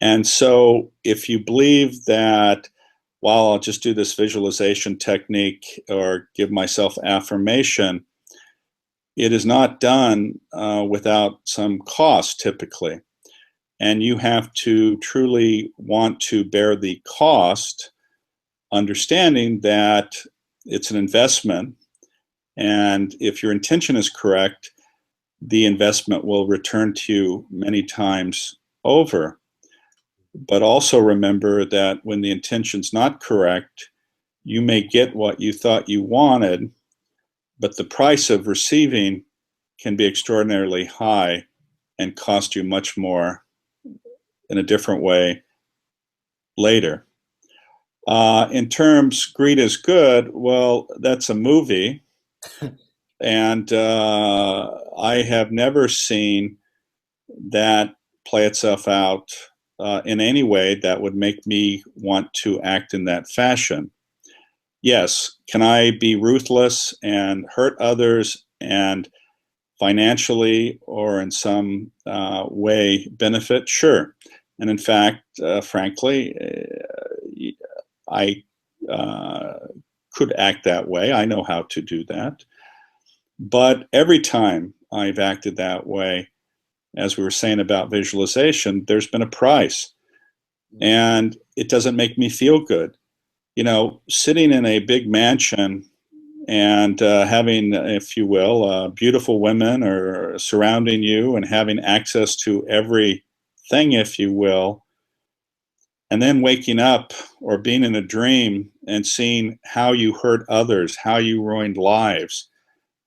And so if you believe that, while I'll just do this visualization technique or give myself affirmation, it is not done without some cost typically. And you have to truly want to bear the cost, understanding that it's an investment. And if your intention is correct, the investment will return to you many times over. But also remember that when the intention's not correct, you may get what you thought you wanted, but the price of receiving can be extraordinarily high and cost you much more in a different way later. In terms, greed is good, well, that's a movie. And I have never seen that play itself out in any way that would make me want to act in that fashion. Yes, can I be ruthless and hurt others and financially or in some way benefit? Sure. And in fact, frankly, I could act that way. I know how to do that. But every time I've acted that way, as we were saying about visualization, there's been a price, and it doesn't make me feel good. You know, sitting in a big mansion and having, if you will, beautiful women or surrounding you and having access to everything, if you will, and then waking up or being in a dream and seeing how you hurt others, how you ruined lives,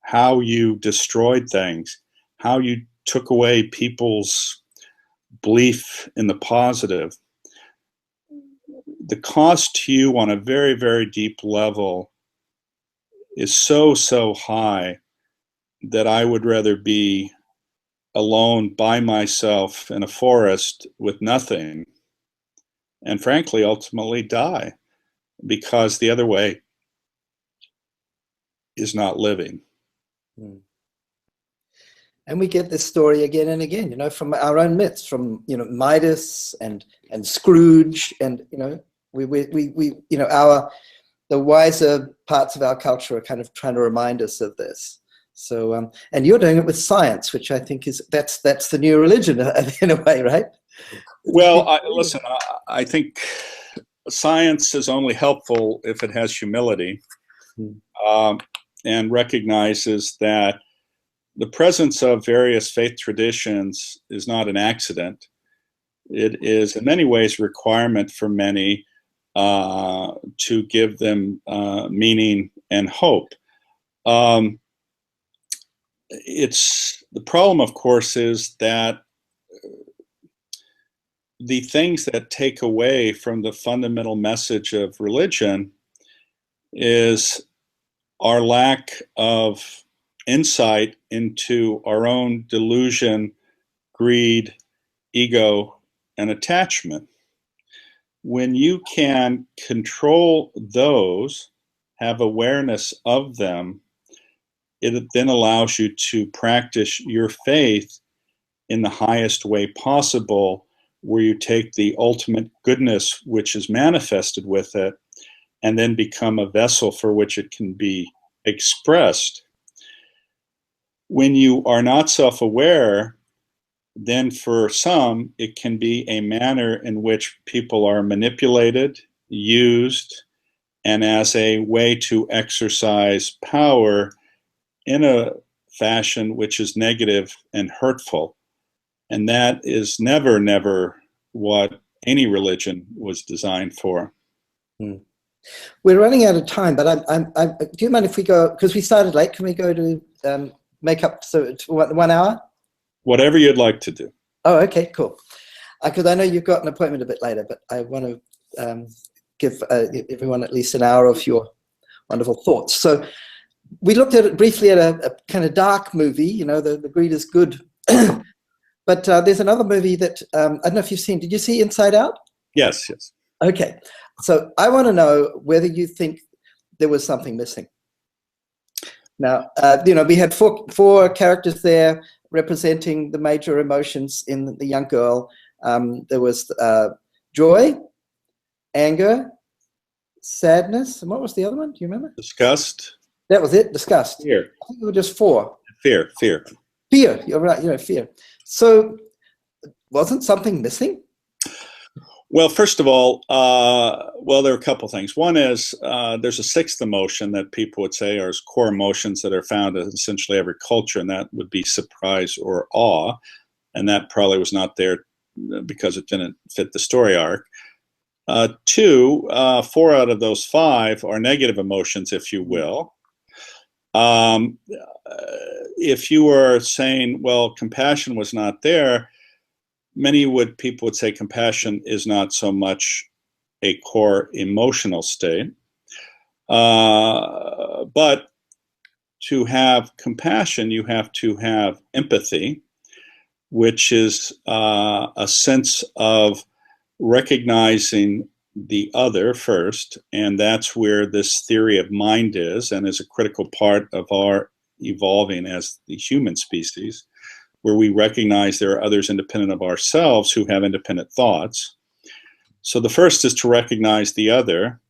how you destroyed things, how you took away people's belief in the positive. The cost to you on a very, very deep level is so, so high that I would rather be alone by myself in a forest with nothing, and frankly, ultimately die, because the other way is not living. Mm. And we get this story again and again, you know, from our own myths, from, you know, Midas and Scrooge, and, you know, we you know, the wiser parts of our culture are kind of trying to remind us of this. So, and you're doing it with science, which I think is, that's the new religion in a way, right? Well, listen, I think science is only helpful if it has humility, and recognizes that the presence of various faith traditions is not an accident. It is in many ways a requirement for many to give them meaning and hope. It's the problem, of course, is that the things that take away from the fundamental message of religion is our lack of insight into our own delusion, greed, ego, and attachment. When you can control those, have awareness of them, it then allows you to practice your faith in the highest way possible, where you take the ultimate goodness which is manifested with it and then become a vessel for which it can be expressed. When you are not self-aware, then for some, it can be a manner in which people are manipulated, used, and as a way to exercise power in a fashion which is negative and hurtful. And that is never, never what any religion was designed for. We're running out of time, but do you mind if we go, because we started late, can we go to make up to 1 hour? Whatever you'd like to do. Oh, okay, cool. Because I know you've got an appointment a bit later, but I want to give everyone at least an hour of your wonderful thoughts. So we looked at it briefly at a kind of dark movie, you know, the greed is good. But there's another movie that, I don't know if you've seen, did you see Inside Out? Yes, yes. Okay. So I want to know whether you think there was something missing. Now, you know, we had four characters there representing the major emotions in the young girl. There was joy, anger, sadness, and what was the other one? Do you remember? Disgust. That was it, disgust. Fear. I think there were just four. Fear. Fear, you're right, you know, fear. So wasn't something missing? Well, first of all, well, there are a couple things. One is there's a sixth emotion that people would say are core emotions that are found in essentially every culture, and that would be surprise or awe. And that probably was not there because it didn't fit the story arc. Two, 4 out of those 5 are negative emotions, if you will. If you were saying, well, compassion was not there, many people would say compassion is not so much a core emotional state. But to have compassion, you have to have empathy, which is a sense of recognizing the other first, and that's where this theory of mind is, and is a critical part of our evolving as the human species, where we recognize there are others independent of ourselves who have independent thoughts. So the first is to recognize the other,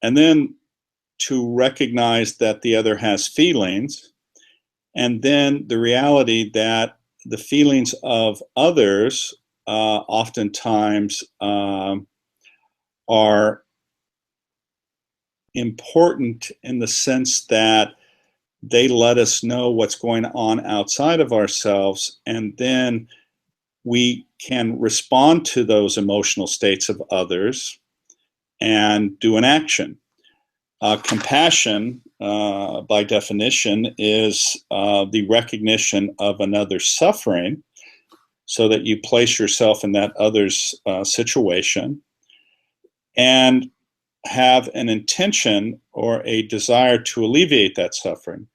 and then to recognize that the other has feelings, and then the reality that the feelings of others oftentimes are important in the sense that they let us know what's going on outside of ourselves, and then we can respond to those emotional states of others and do an action. Compassion, by definition, is the recognition of another's suffering so that you place yourself in that other's situation and have an intention or a desire to alleviate that suffering.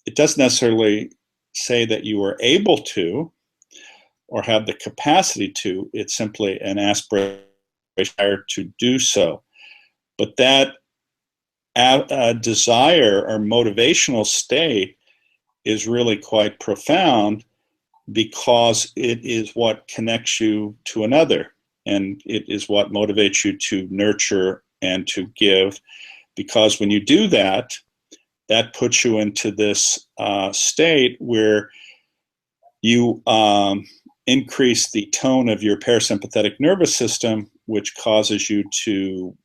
It doesn't necessarily say that you are able to or have the capacity to. It's simply an aspiration to do so. But that desire or motivational state is really quite profound, because it is what connects you to another, and it is what motivates you to nurture and to give. Because when you do that, that puts you into this state where you increase the tone of your parasympathetic nervous system, which causes you to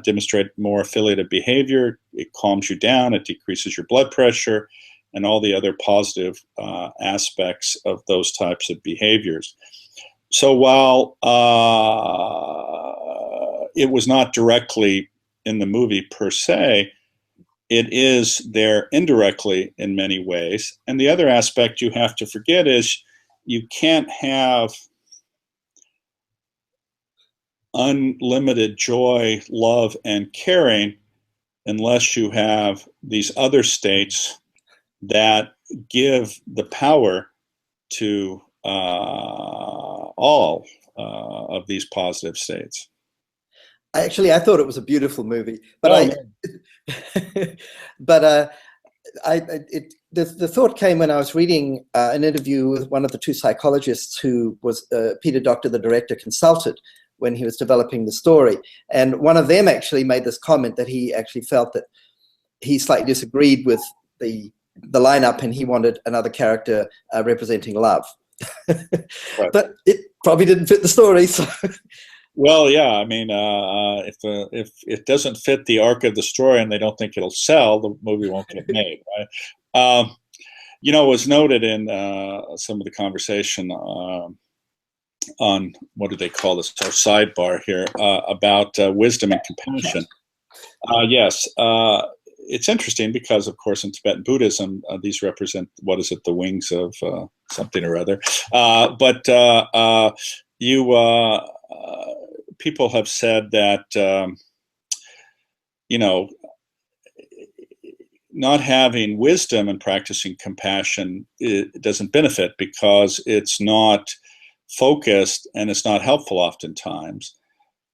demonstrate more affiliative behavior. It calms you down, it decreases your blood pressure, and all the other positive aspects of those types of behaviors. So while it was not directly in the movie per se, it is there indirectly in many ways. And the other aspect you have to forget is you can't have unlimited joy, love, and caring unless you have these other states that give the power to all of these positive states. Actually, I thought it was a beautiful movie, but the thought came when I was reading an interview with one of the two psychologists who was Peter Docter, the director, consulted when he was developing the story. And one of them actually made this comment that he actually felt that he slightly disagreed with the lineup, and he wanted another character representing love. Right. But it probably didn't fit the story. So. Well, yeah, I mean, if it doesn't fit the arc of the story and they don't think it'll sell, the movie won't get made, right? You know, it was noted in some of the conversation on, what do they call this, our sidebar here, about wisdom and compassion. Yes, it's interesting because, of course, in Tibetan Buddhism, these represent, what is it, the wings of something or other. People have said that, you know, not having wisdom and practicing compassion, it doesn't benefit because it's not focused and it's not helpful oftentimes.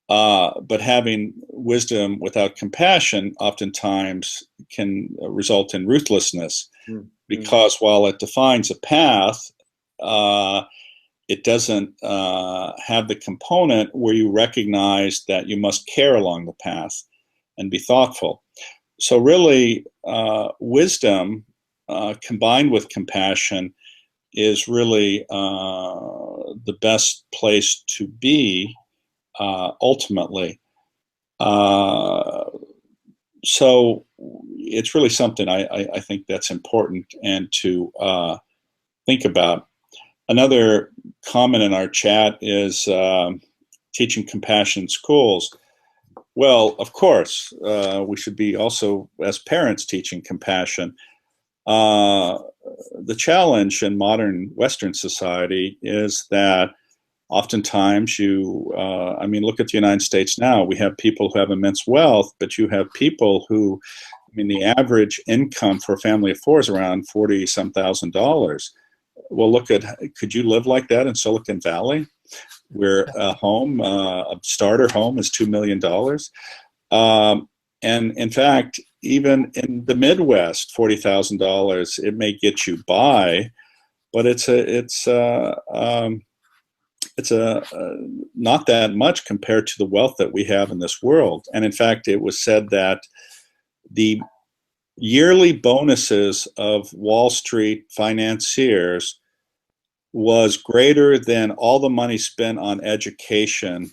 But having wisdom without compassion oftentimes can result in ruthlessness, because while it defines a path, it doesn't have the component where you recognize that you must care along the path and be thoughtful. So really, wisdom combined with compassion is really the best place to be ultimately. So it's really something I think that's important and to think about. Another comment in our chat is teaching compassion in schools. Well, of course, we should be also, as parents, teaching compassion. The challenge in modern Western society is that oftentimes I mean, look at the United States now. We have people who have immense wealth, but you have people who, I mean, the average income for a family of four is around $40-some thousand. Well, could you live like that in Silicon Valley, where a starter home is $2 million? And in fact, even in the Midwest, $40,000, it may get you by, but it's not that much compared to the wealth that we have in this world. And in fact, it was said that the yearly bonuses of Wall Street financiers was greater than all the money spent on education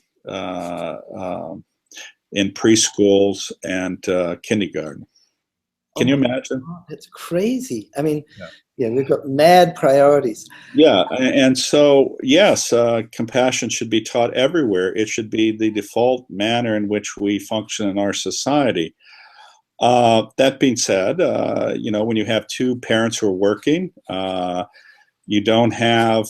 in preschools and kindergarten. Can you imagine? God, it's crazy. I mean, yeah, we've got mad priorities. Yeah, and so yes, compassion should be taught everywhere. It should be the default manner in which we function in our society. That being said, when you have two parents who are working, you don't have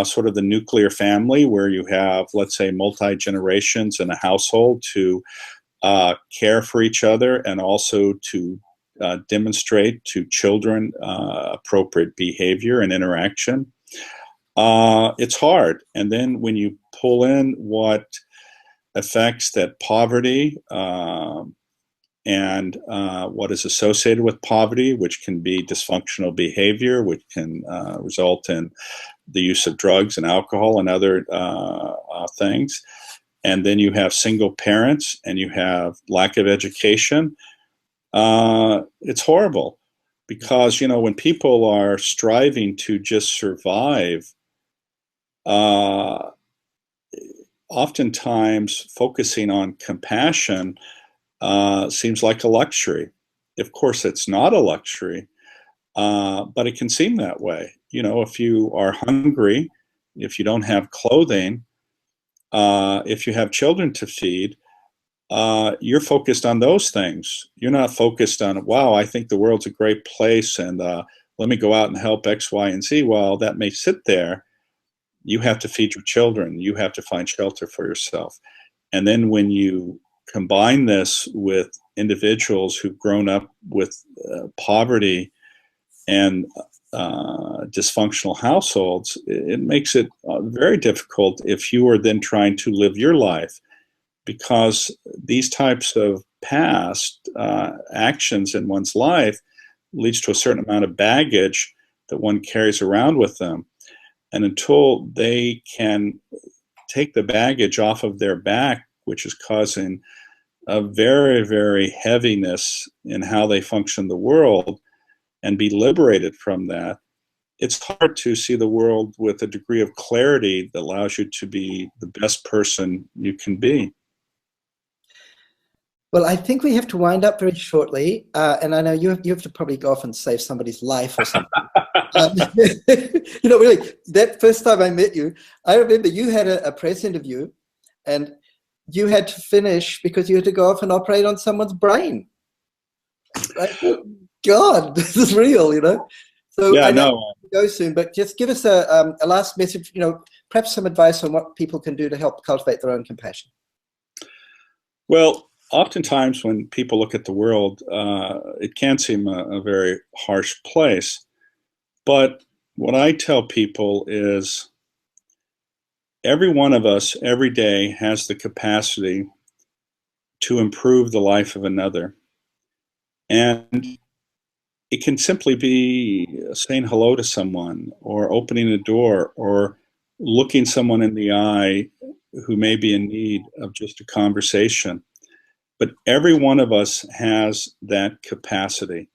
sort of the nuclear family where you have, let's say, multi-generations in a household to care for each other and also to demonstrate to children appropriate behavior and interaction. It's hard. And then when you pull in what effects that poverty and what is associated with poverty, which can be dysfunctional behavior, which can result in the use of drugs and alcohol and other things. And then you have single parents and you have lack of education. It's horrible because, when people are striving to just survive, oftentimes focusing on compassion seems like a luxury. Of course, it's not a luxury, but it can seem that way. If you are hungry, if you don't have clothing, if you have children to feed, you're focused on those things. You're not focused on, wow, I think the world's a great place and let me go out and help X, Y, and Z. Well, that may sit there. You have to feed your children. You have to find shelter for yourself. And then when you combine this with individuals who've grown up with poverty and dysfunctional households, it makes it very difficult if you are then trying to live your life, because these types of past actions in one's life leads to a certain amount of baggage that one carries around with them. And until they can take the baggage off of their back, which is causing a very, very heaviness in how they function in the world, and be liberated from that, it's hard to see the world with a degree of clarity that allows you to be the best person you can be. Well, I think we have to wind up very shortly, and I know you have to probably go off and save somebody's life or something. Really, that first time I met you, I remember you had a press interview, and you had to finish because you had to go off and operate on someone's brain. Like, God, this is real, So yeah, I know we'll go soon, but just give us a last message. Perhaps some advice on what people can do to help cultivate their own compassion. Well, oftentimes when people look at the world, it can seem a very harsh place. But what I tell people is every one of us every day has the capacity to improve the life of another. And it can simply be saying hello to someone, or opening a door, or looking someone in the eye who may be in need of just a conversation. But every one of us has that capacity.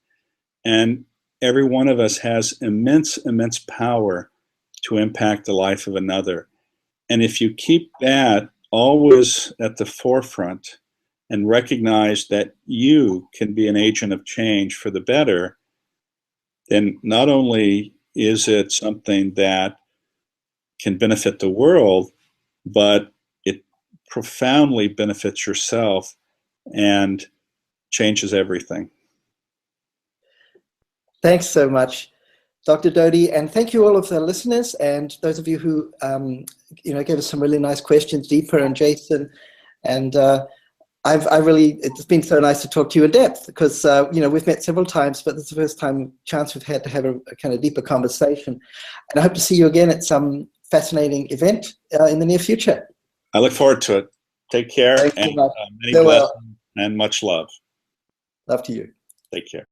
And every one of us has immense, immense power to impact the life of another. And if you keep that always at the forefront and recognize that you can be an agent of change for the better, then not only is it something that can benefit the world, but it profoundly benefits yourself and changes everything. Thanks so much, Dr. Doty, and thank you all of the listeners and those of you who gave us some really nice questions, Deepa and Jason. And it's been so nice to talk to you in depth because we've met several times, but this is the first chance we've had to have a kind of deeper conversation. And I hope to see you again at some fascinating event in the near future. I look forward to it. Take care. Thanks and so much. many blessings and much love. Love to you. Take care.